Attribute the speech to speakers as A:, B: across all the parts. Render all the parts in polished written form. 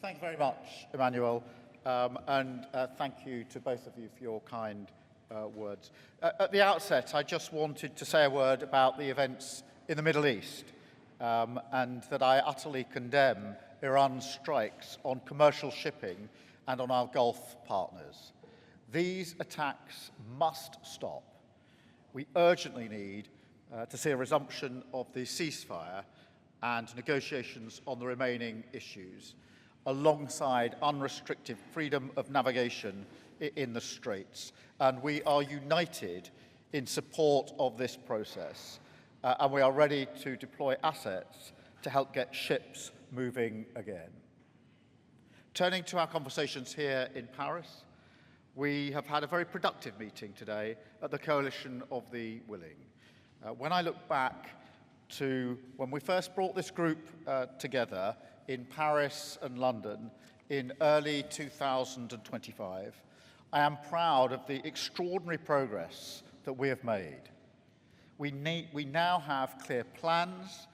A: Thank you very much, Emmanuel, and thank you to both of you for your kind words. At the outset, I just wanted to say a word about the events in the Middle East and that I utterly condemn Iran's strikes on commercial shipping and on our Gulf partners. These attacks must stop. We urgently need to see a resumption of the ceasefire and negotiations on the remaining issues, alongside unrestricted freedom of navigation in the Straits. And we are united in support of this process, and we are ready to deploy assets to help get ships moving again. Turning to our conversations here in Paris, we have had a very productive meeting today at the Coalition of the Willing. When I look back to when we first brought this group together in Paris and London in early 2025, I am proud of the extraordinary progress that we have made. We now have clear plans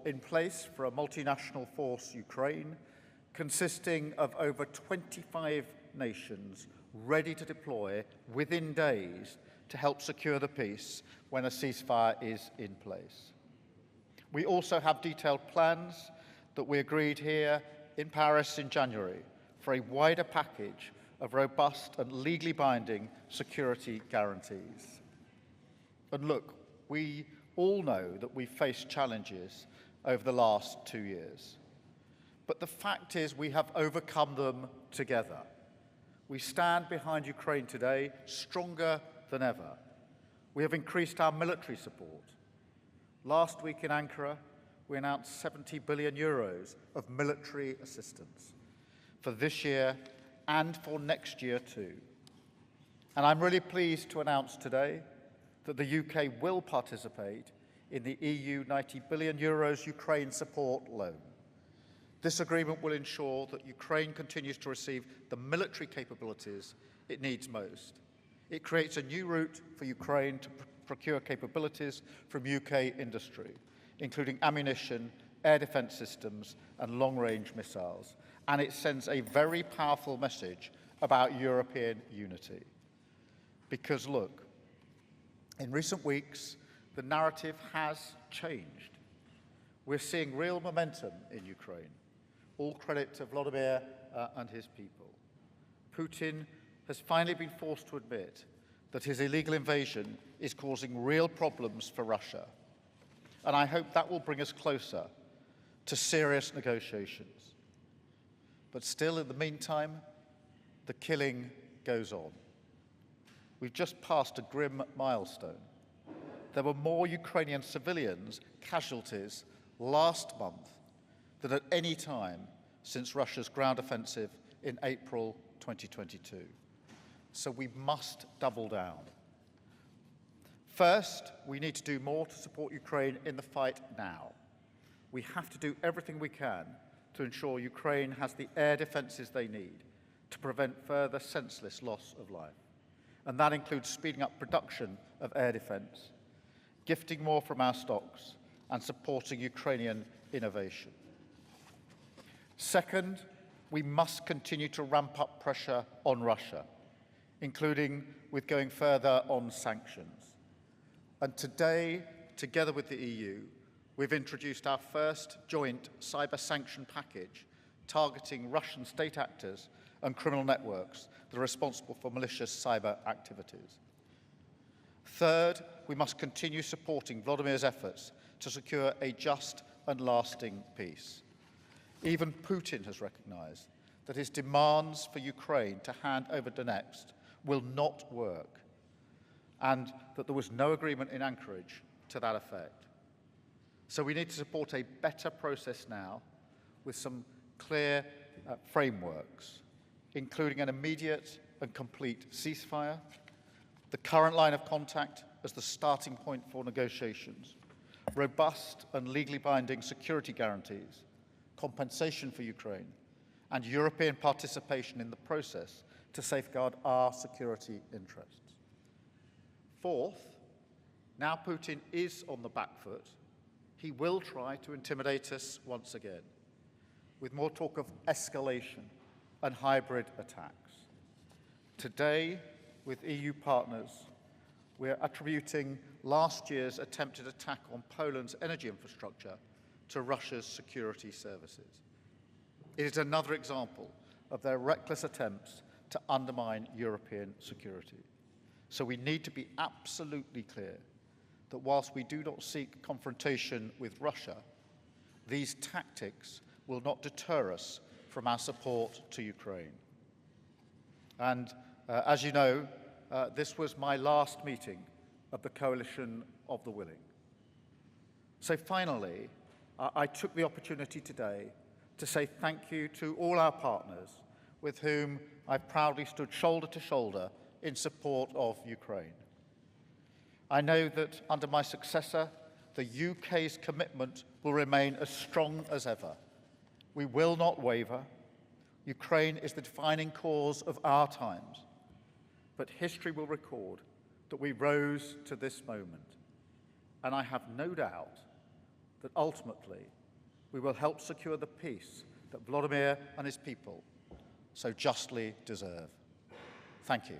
A: in place for a multinational force Ukraine, consisting of over 25 nations ready to deploy within days to help secure the peace when a ceasefire is in place. We also have detailed plans that we agreed here in Paris in January for a wider package of robust and legally binding security guarantees. And look, we all know that we've faced challenges over the last 2 years. But the fact is we have overcome them together. We stand behind Ukraine today stronger than ever. We have increased our military support. Last week in Ankara, we announced 70 billion euros of military assistance for this year and for next year too. And I'm really pleased to announce today that the UK will participate in the EU 90 billion euros Ukraine support loan. This agreement will ensure that Ukraine continues to receive the military capabilities it needs most. It creates a new route for Ukraine to procure capabilities from UK industry, including ammunition, air defence systems and long-range missiles. And it sends a very powerful message about European unity. Because look, in recent weeks, the narrative has changed. We're seeing real momentum in Ukraine. All credit to Vladimir and his people. Putin has finally been forced to admit that his illegal invasion is causing real problems for Russia. And I hope that will bring us closer to serious negotiations. But still, in the meantime, the killing goes on. We've just passed a grim milestone. There were more Ukrainian civilians casualties last month than at any time since Russia's ground offensive in April 2022. So we must double down. First, we need to do more to support Ukraine in the fight now. We have to do everything we can to ensure Ukraine has the air defences they need to prevent further senseless loss of life. And that includes speeding up production of air defence, gifting more from our stocks, and supporting Ukrainian innovation. Second, we must continue to ramp up pressure on Russia, including with going further on sanctions. And today, together with the EU, we've introduced our first joint cyber sanction package targeting Russian state actors and criminal networks that are responsible for malicious cyber activities. Third, we must continue supporting Vladimir's efforts to secure a just and lasting peace. Even Putin has recognized that his demands for Ukraine to hand over Donetsk will not work, and that there was no agreement in Ankara to that effect. So we need to support a better process now with some clear frameworks, including an immediate and complete ceasefire, the current line of contact as the starting point for negotiations, robust and legally binding security guarantees, compensation for Ukraine, and European participation in the process to safeguard our security interests. Fourth, now Putin is on the back foot, he will try to intimidate us once again. with more talk of escalation and hybrid attacks. Today, with EU partners, we are attributing last year's attempted attack on Poland's energy infrastructure to Russia's security services. It is another example of their reckless attempts to undermine European security. So we need to be absolutely clear that whilst we do not seek confrontation with Russia, these tactics will not deter us from our support to Ukraine. And as you know, this was my last meeting of the Coalition of the Willing. So finally, I took the opportunity today to say thank you to all our partners with whom I've proudly stood shoulder to shoulder in support of Ukraine. I know that under my successor, the UK's commitment will remain as strong as ever. We will not waver. Ukraine is the defining cause of our times. But history will record that we rose to this moment. And I have no doubt that ultimately we will help secure the peace that Volodymyr and his people so justly deserve. Thank you.